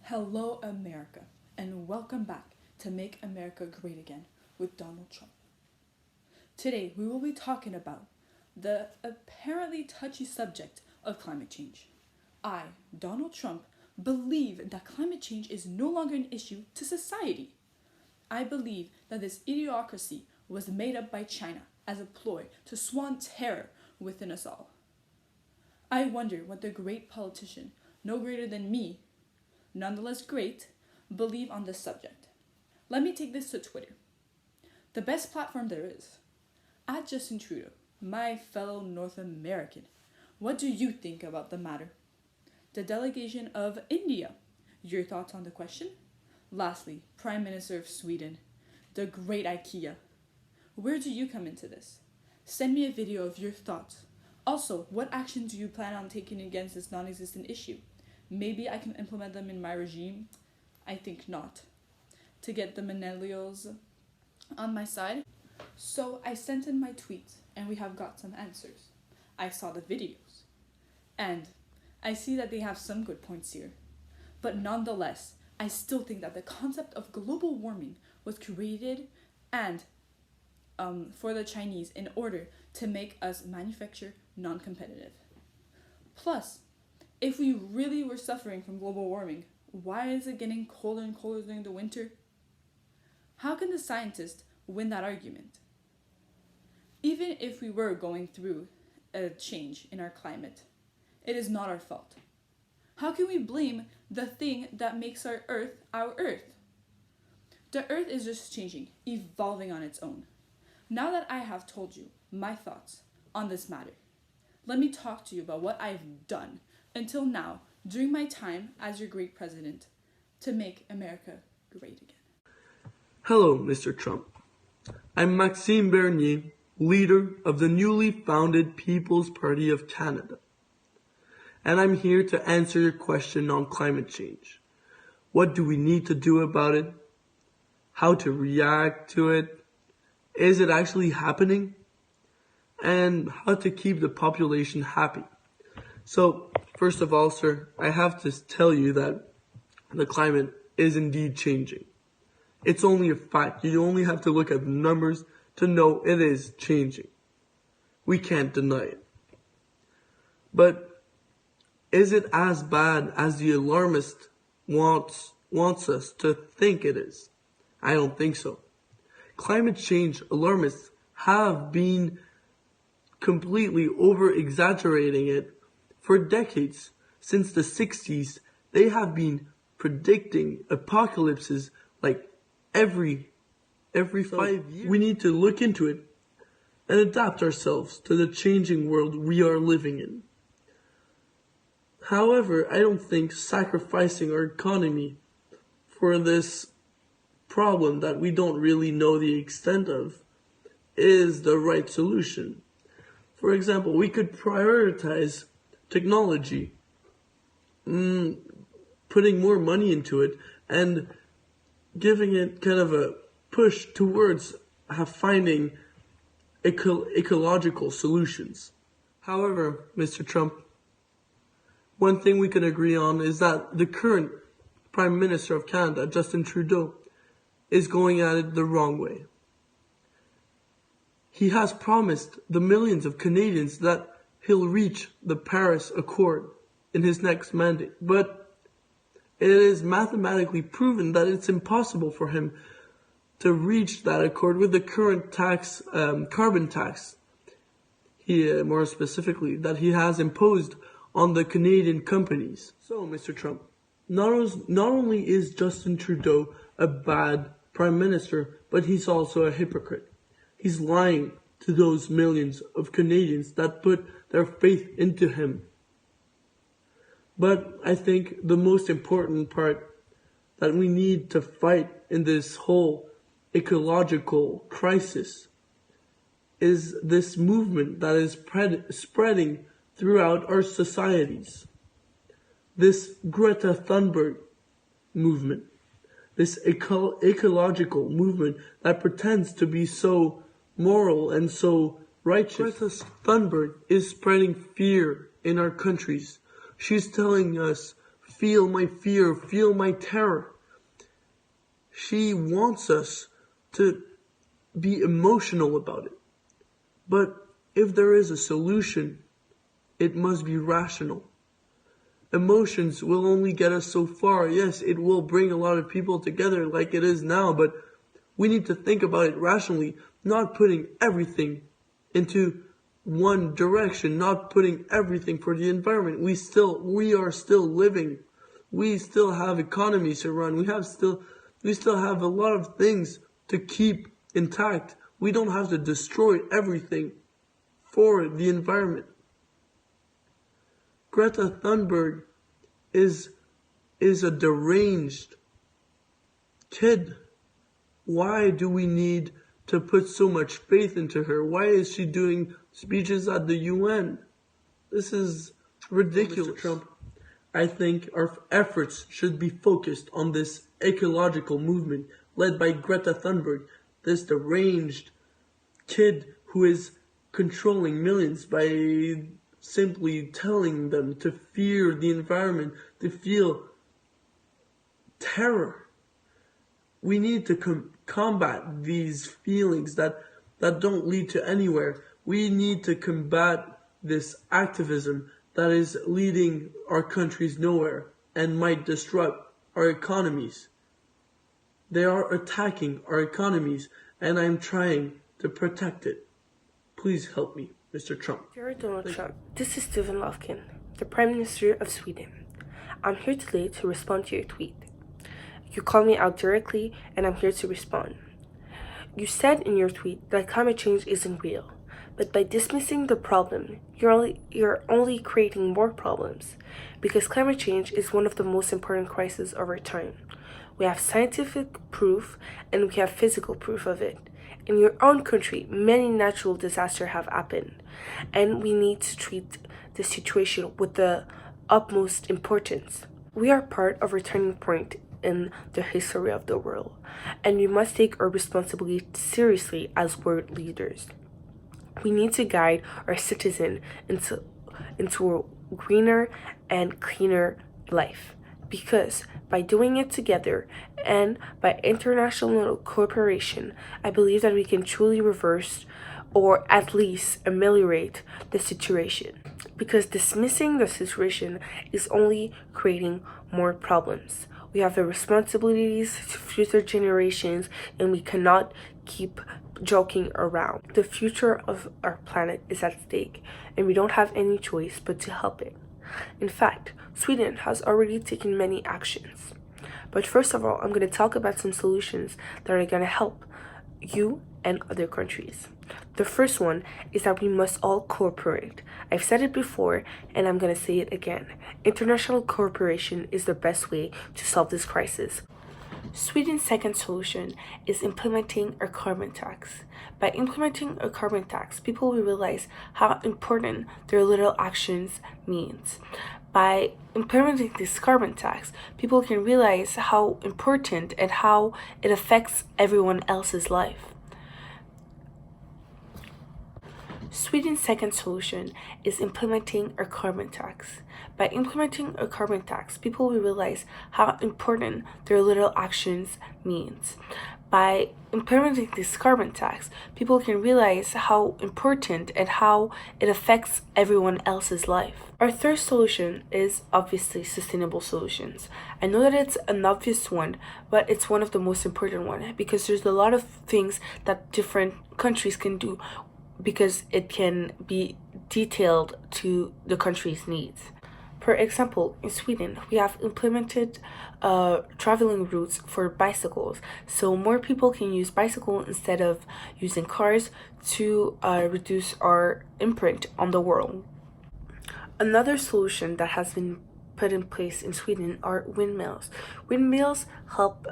Hello, America, and welcome back to Make America Great Again with Donald Trump. Today, we will be talking about the apparently touchy subject of climate change. I, Donald Trump, believe that climate change is no longer an issue to society. I believe that this idiocracy was made up by China as a ploy to swan terror within us all. I wonder what the great politician, no greater than me, nonetheless great, believe on this subject. Let me take this to Twitter, the best platform there is. At Justin Trudeau, my fellow North American, what do you think about the matter? The delegation of India, your thoughts on the question? Lastly, Prime Minister of Sweden, the great IKEA. Where do you come into this? Send me a video of your thoughts. Also, what action do you plan on taking against this non-existent issue? Maybe I can implement them in my regime. I think not. To get the millennials on my side. So I sent in my tweets and we have got some answers. I saw the videos. And I see that they have some good points here. But nonetheless, I still think that the concept of global warming was created and for the Chinese in order to make us manufacture non-competitive. Plus, if we really were suffering from global warming, why is it getting colder and colder during the winter? How can the scientists win that argument? Even if we were going through a change in our climate, it is not our fault. How can we blame the thing that makes our Earth our Earth? The Earth is just changing, evolving on its own. Now that I have told you my thoughts on this matter, let me talk to you about what I've done until now, during my time as your great president, to make America great again. Hello, Mr. Trump. I'm Maxime Bernier, leader of the newly founded People's Party of Canada. And I'm here to answer your question on climate change. What do we need to do about it? How to react to it? Is it actually happening? And how to keep the population happy. So, first of all, sir, I have to tell you that the climate is indeed changing. It's only a fact. You only have to look at the numbers to know it is changing. We can't deny it. But is it as bad as the alarmist wants us to think it is? I don't think so. Climate change alarmists have been completely over-exaggerating it for decades. Since the 60s, they have been predicting apocalypses like every 5 years. We need to look into it and adapt ourselves to the changing world we are living in. However, I don't think sacrificing our economy for this problem that we don't really know the extent of is the right solution. For example, we could prioritize technology, putting more money into it and giving it kind of a push towards finding ecological solutions. However, Mr. Trump, one thing we can agree on is that the current Prime Minister of Canada, Justin Trudeau, is going at it the wrong way. He has promised the millions of Canadians that he'll reach the Paris Accord in his next mandate, but it is mathematically proven that it's impossible for him to reach that accord with the current tax, carbon tax, more specifically, that he has imposed on the Canadian companies. So, Mr. Trump, not only is Justin Trudeau a bad Prime Minister, but he's also a hypocrite. He's lying to those millions of Canadians that put their faith into him. But I think the most important part that we need to fight in this whole ecological crisis is this movement that is spreading throughout our societies. This Greta Thunberg movement, this ecological movement that pretends to be so moral and so righteous. Greta Thunberg is spreading fear in our countries. She's telling us feel my fear, feel my terror. She wants us to be emotional about it. But if there is a solution, it must be rational. Emotions will only get us so far. Yes, it will bring a lot of people together like it is now, but we need to think about it rationally, not putting everything into one direction, not putting everything for the environment. We are still living. We still have economies to run. We still have a lot of things to keep intact. We don't have to destroy everything for the environment. Greta Thunberg is a deranged kid. Why do we need to put so much faith into her? Why is she doing speeches at the UN? This is ridiculous. Mr. Trump, I think our efforts should be focused on this ecological movement led by Greta Thunberg, this deranged kid who is controlling millions by simply telling them to fear the environment, to feel terror. We need to combat these feelings that don't lead to anywhere. We need to combat this activism that is leading our countries nowhere and might disrupt our economies. They are attacking our economies, and I'm trying to protect it. Please help me, Mr. Trump. Dear Donald Trump, this is Stephen Lofkin, the Prime Minister of Sweden. I'm here today to respond to your tweet. You called me out directly, and I'm here to respond. You said in your tweet that climate change isn't real, but by dismissing the problem, you're only creating more problems, because climate change is one of the most important crises of our time. We have scientific proof, and we have physical proof of it. In your own country, many natural disasters have happened, and we need to treat the situation with the utmost importance. We are part of a turning point in the history of the world, and we must take our responsibility seriously as world leaders. We need to guide our citizens into a greener and cleaner life, because by doing it together and by international cooperation, I believe that we can truly reverse or at least ameliorate the situation, because dismissing the situation is only creating more problems. We have the responsibilities to future generations, and we cannot keep joking around. The future of our planet is at stake, and we don't have any choice but to help it. In fact, Sweden has already taken many actions. But first of all, I'm going to talk about some solutions that are going to help you and other countries. The first one is that we must all cooperate. I've said it before, and I'm going to say it again. International cooperation is the best way to solve this crisis. Sweden's second solution is implementing a carbon tax. By implementing a carbon tax, people will realize how important their little actions means. By implementing this carbon tax, people can realize how important and how it affects everyone else's life. Sweden's second solution is implementing a carbon tax. By implementing a carbon tax, people will realize how important their little actions means. By implementing this carbon tax, people can realize how important and how it affects everyone else's life. Our third solution is obviously sustainable solutions. I know that it's an obvious one, but it's one of the most important ones, because there's a lot of things that different countries can do, because it can be detailed to the country's needs. For example, in Sweden, we have implemented traveling routes for bicycles, so more people can use bicycles instead of using cars to reduce our imprint on the world. Another solution that has been put in place in Sweden are windmills. Windmills help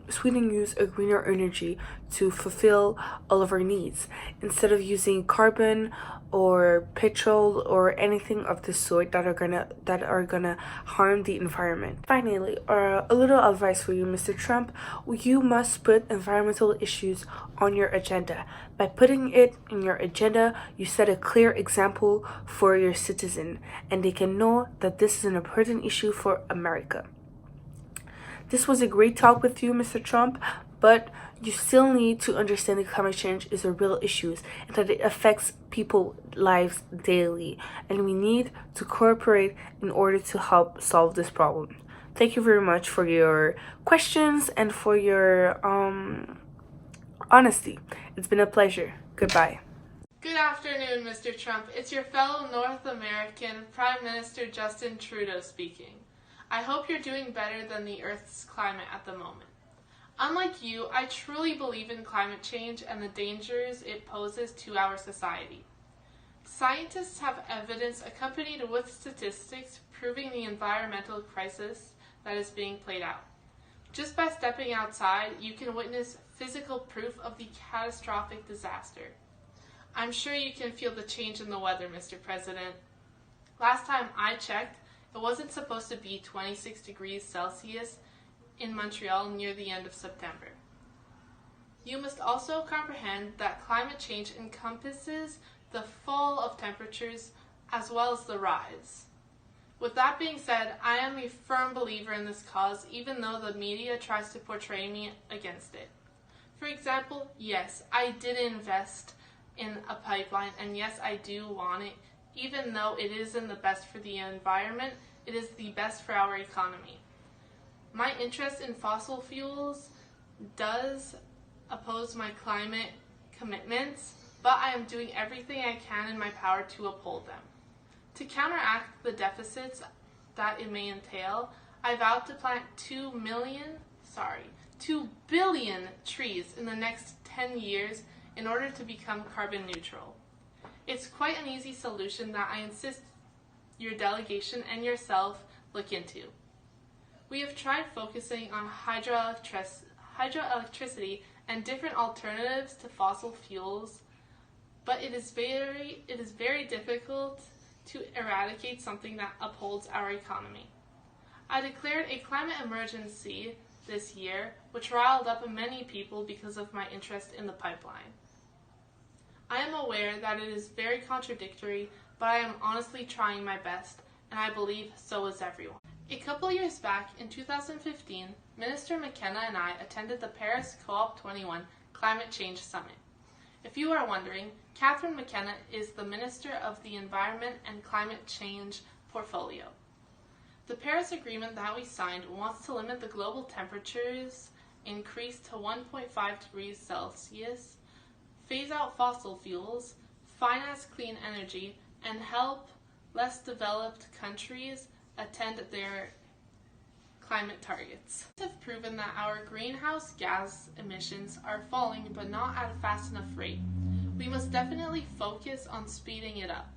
Sweden use a greener energy to fulfill all of our needs, instead of using carbon or petrol or anything of the sort that are gonna harm the environment. Finally, a little advice for you, Mr. Trump. You must put environmental issues on your agenda. By putting it in your agenda, you set a clear example for your citizen, and they can know that this is an an important issue for America. This was a great talk with you, Mr. Trump, but you still need to understand that climate change is a real issue and that it affects people's lives daily, and we need to cooperate in order to help solve this problem. Thank you very much for your questions and for your honesty. It's been a pleasure. Goodbye. Good afternoon, Mr. Trump. It's your fellow North American Prime Minister Justin Trudeau speaking. I hope you're doing better than the Earth's climate at the moment. Unlike you, I truly believe in climate change and the dangers it poses to our society. Scientists have evidence accompanied with statistics proving the environmental crisis that is being played out. Just by stepping outside, you can witness physical proof of the catastrophic disaster. I'm sure you can feel the change in the weather, Mr. President. Last time I checked, it wasn't supposed to be 26 degrees Celsius in Montreal near the end of September. You must also comprehend that climate change encompasses the fall of temperatures as well as the rise. With that being said, I am a firm believer in this cause, even though the media tries to portray me against it. For example, yes, I did invest in a pipeline, and yes, I do want it. Even though it isn't the best for the environment, it is the best for our economy. My interest in fossil fuels does oppose my climate commitments, but I am doing everything I can in my power to uphold them. To counteract the deficits that it may entail, I vowed to plant 2 billion trees in the next 10 years in order to become carbon neutral. It's quite an easy solution that I insist your delegation and yourself look into. We have tried focusing on hydroelectricity and different alternatives to fossil fuels, but it is very difficult to eradicate something that upholds our economy. I declared a climate emergency this year, which riled up many people because of my interest in the pipeline. I am aware that it is very contradictory, but I am honestly trying my best, and I believe so is everyone. A couple years back, in 2015, Minister McKenna and I attended the Paris COP21 Climate Change Summit. If you are wondering, Catherine McKenna is the Minister of the Environment and Climate Change portfolio. The Paris Agreement that we signed wants to limit the global temperatures increase to 1.5 degrees Celsius, phase out fossil fuels, finance clean energy, and help less developed countries attain their climate targets. We have proven that our greenhouse gas emissions are falling, but not at a fast enough rate. We must definitely focus on speeding it up.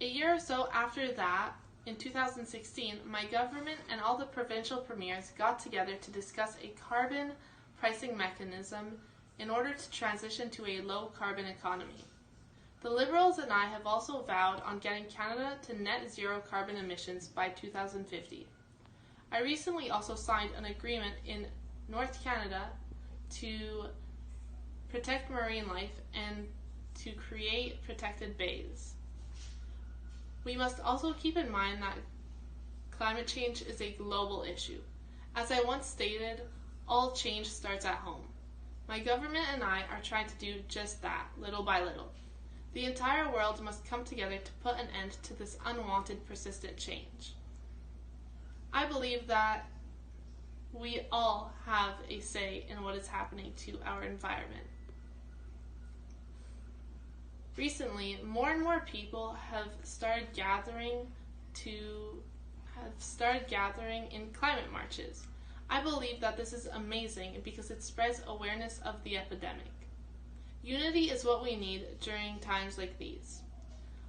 A year or so after that, in 2016, my government and all the provincial premiers got together to discuss a carbon pricing mechanism in order to transition to a low-carbon economy. The Liberals and I have also vowed on getting Canada to net zero carbon emissions by 2050. I recently also signed an agreement in North Canada to protect marine life and to create protected bays. We must also keep in mind that climate change is a global issue. As I once stated, all change starts at home. My government and I are trying to do just that, little by little. The entire world must come together to put an end to this unwanted, persistent change. I believe that we all have a say in what is happening to our environment. Recently, more and more people have started gathering in climate marches. I believe that this is amazing because it spreads awareness of the epidemic. Unity is what we need during times like these.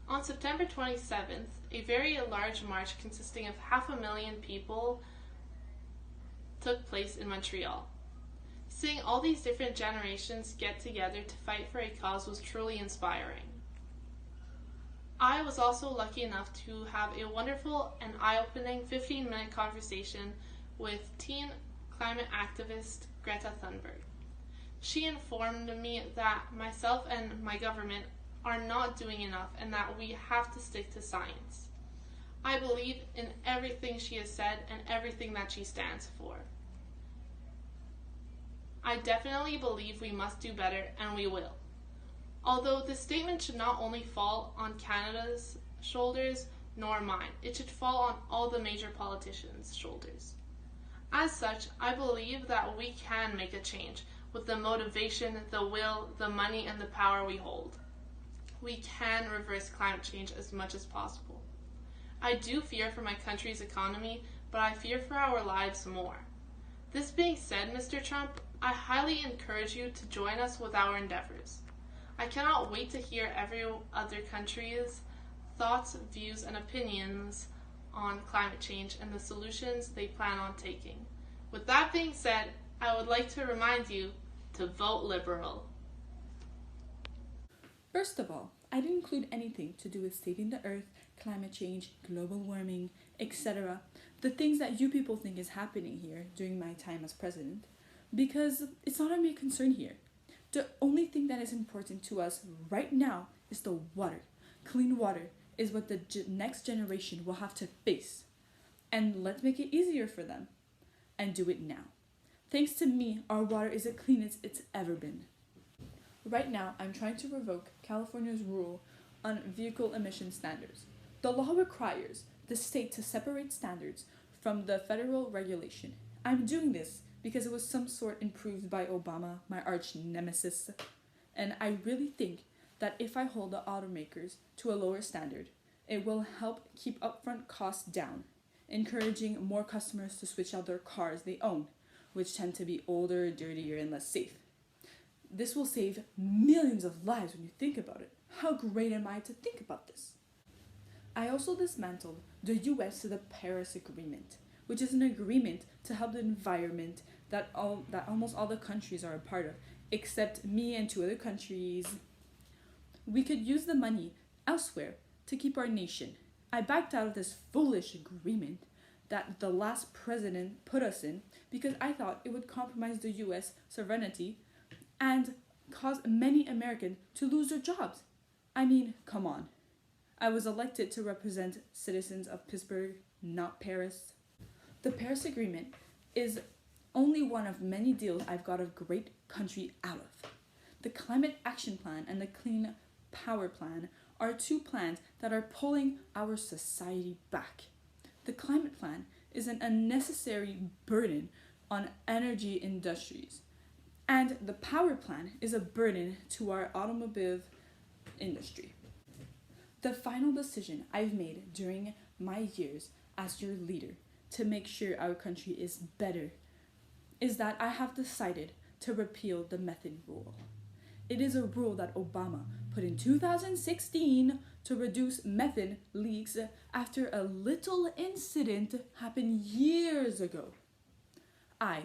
On September 27th, a very large march consisting of 500,000 people took place in Montreal. Seeing all these different generations get together to fight for a cause was truly inspiring. I was also lucky enough to have a wonderful and eye-opening 15-minute conversation with teen climate activist Greta Thunberg. She informed me that myself and my government are not doing enough and that we have to stick to science. I believe in everything she has said and everything that she stands for. I definitely believe we must do better, and we will. Although this statement should not only fall on Canada's shoulders, nor mine, it should fall on all the major politicians' shoulders. As such, I believe that we can make a change with the motivation, the will, the money, and the power we hold. We can reverse climate change as much as possible. I do fear for my country's economy, but I fear for our lives more. This being said, Mr. Trump, I highly encourage you to join us with our endeavors. I cannot wait to hear every other country's thoughts, views, and opinions on climate change and the solutions they plan on taking. With that being said, I would like to remind you to vote Liberal. First of all, I didn't include anything to do with saving the earth, climate change, global warming, etc. The things that you people think is happening here during my time as president, because it's not a main concern here. The only thing that is important to us right now is the water. Clean water is what the next generation will have to face. And let's make it easier for them. And do it now. Thanks to me, our water is the cleanest it's ever been. Right now, I'm trying to revoke California's rule on vehicle emission standards. The law requires the state to separate standards from the federal regulation. I'm doing this because it was some sort improved by Obama, my arch nemesis. And I really think that if I hold the automakers to a lower standard, it will help keep upfront costs down, encouraging more customers to switch out their cars they own, which tend to be older, dirtier, and less safe. This will save millions of lives when you think about it. How great am I to think about this? I also dismantled the US to the Paris Agreement, which is an agreement to help the environment that almost all the countries are a part of, except me and 2 other countries. We could use the money elsewhere to keep our nation. I backed out of this foolish agreement that the last president put us in because I thought it would compromise the US sovereignty and cause many Americans to lose their jobs. I mean, come on. I was elected to represent citizens of Pittsburgh, not Paris. The Paris Agreement is only one of many deals I've got a great country out of. The Climate Action Plan and the Clean Power Plan are 2 plans that are pulling our society back. The Climate Plan is an unnecessary burden on energy industries, and the Power Plan is a burden to our automobile industry. The final decision I've made during my years as your leader to make sure our country is better is that I have decided to repeal the methane rule. It is a rule that Obama put in 2016 to reduce methane leaks after a little incident happened years ago. I,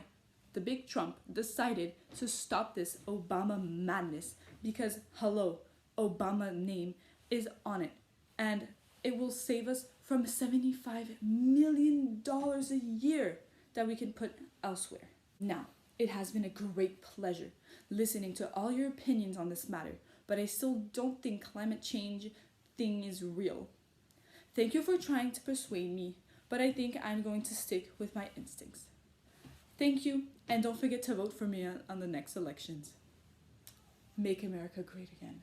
the big Trump, decided to stop this Obama madness because, hello, Obama name is on it, and it will save us from $75 million a year that we can put elsewhere. Now, it has been a great pleasure listening to all your opinions on this matter, but I still don't think climate change thing is real. Thank you for trying to persuade me, but I think I'm going to stick with my instincts. Thank you, and don't forget to vote for me on the next elections. Make America great again.